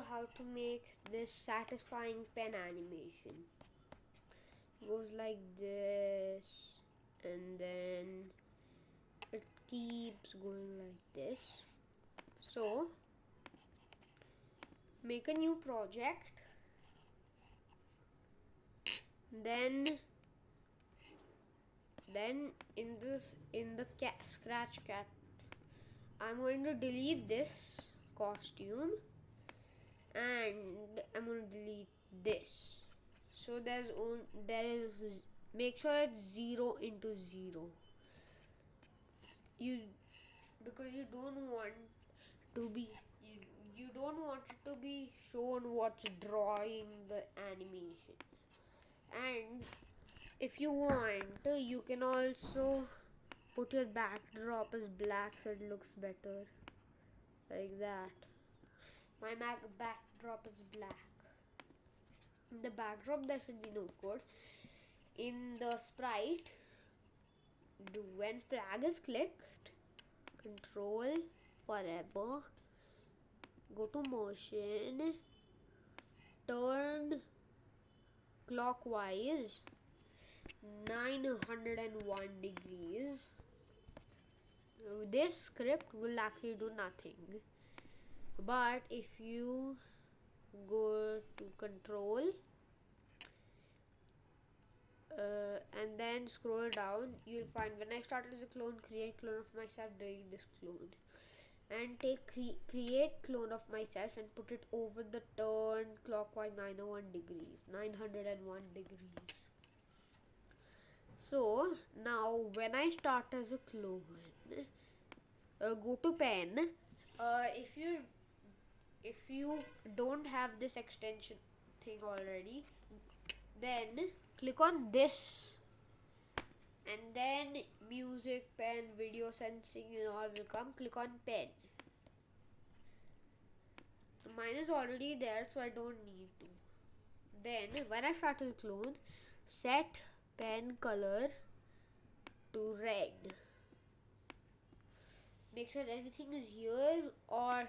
you how to make this satisfying pen animation. Goes like this, and then it keeps going like this. So make a new project, then in the scratch cat, I'm going to delete this costume and I'm going to delete this. So there is, make sure it's 0 into 0. Because you don't want to be you don't want it to be shown what's drawing the animation. And if you want, you can also put your backdrop as black so it looks better, like that. My backdrop is black. In the backdrop there should be no code. In the sprite, when flag is clicked, control forever, go to motion, turn clockwise 901 degrees. This script will actually do nothing, but if you go to control and then scroll down, you'll find when I started as a clone, create clone of myself, delete this clone, and take create clone of myself and put it over the turn clockwise 901 degrees. So now when I start as a clone, go to pen. If you don't have this extension thing already, then click on this, and then music, pen, video sensing and all will come. Click on pen. Mine is already there, so I don't need to. Then when I start as a clone, set pen color to red. Make sure everything is here, or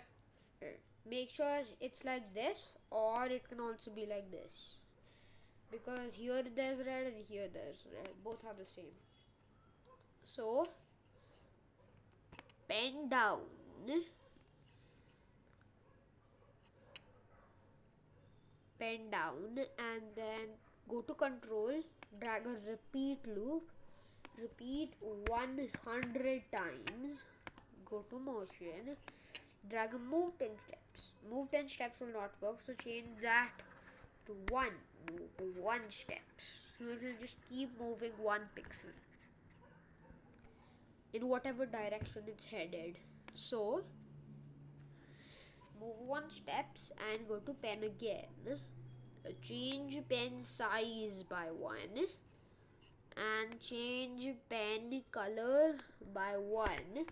make sure it's like this, or it can also be like this, because here there's red and here there's red, both are the same. So pen down, and then go to control, drag a repeat loop, repeat 100 times, go to motion, drag a move 10 steps. Move 10 steps will not work, so change that to 1. Move 1 steps. So it will just keep moving 1 pixel in whatever direction it's headed. So move 1 steps and go to pen again. Change pen size by 1 and change pen color by 1.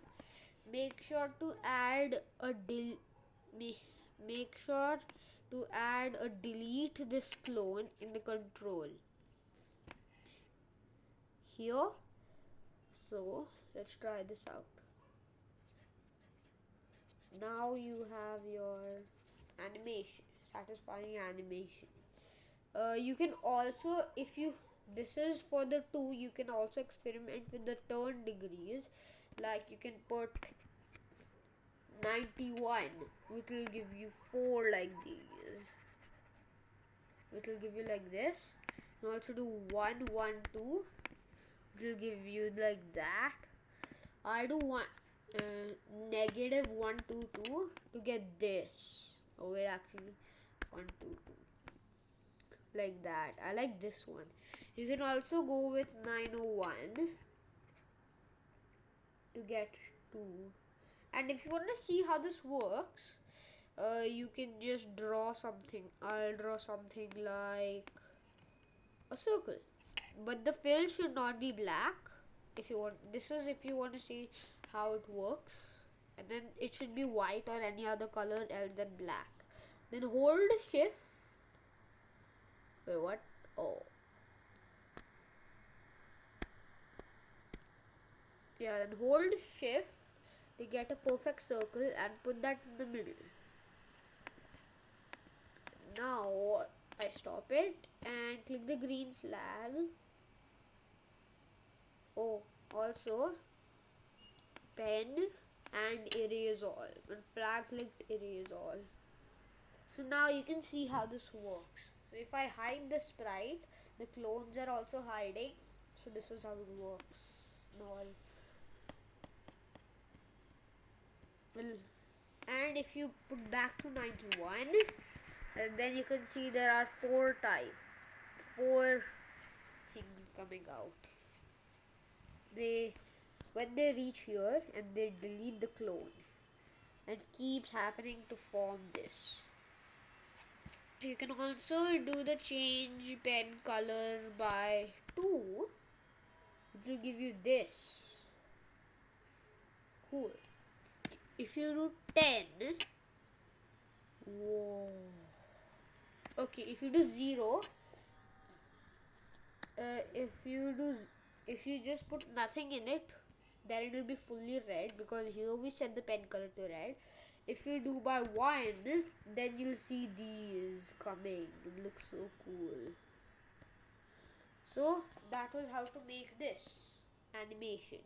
Make sure to add a delete this clone in the control here. So let's try this out. Now you have your animation, satisfying animation. You can also, this is for the 2, you can also experiment with the turn degrees. Like you can put 91, which will give you 4 like these, which will give you like this. You also do 1 1 2, which will give you like that. I do negative 1 2 2 to get this. Oh wait, actually 1 2 2, like that. I like this one. You can also go with 901 to get 2. And if you want to see how this works, you can just draw something. I'll draw something like a circle, but the fill should not be black. If you want to see how it works, and then it should be white or any other color else than black. Then hold shift. Wait, what? Oh, yeah. Then hold shift to get a perfect circle and put that in the middle. Now I stop it and click the green flag. Oh, also pen and erase all. When flag clicked, erase all. So now you can see how this works. So if I hide the sprite, the clones are also hiding. So this is how it works. Now and if you put back to 91, and then you can see there are four things coming out. When they reach here and they delete the clone, it keeps happening to form this. You can also do the change pen color by 2. It will give you this. Cool. If you do 10, whoa. Okay, if you do 0, if you just put nothing in it, then it will be fully red, because here we set the pen color to red. If you do by 1, then you'll see these coming. It looks so cool. So that was how to make this animation.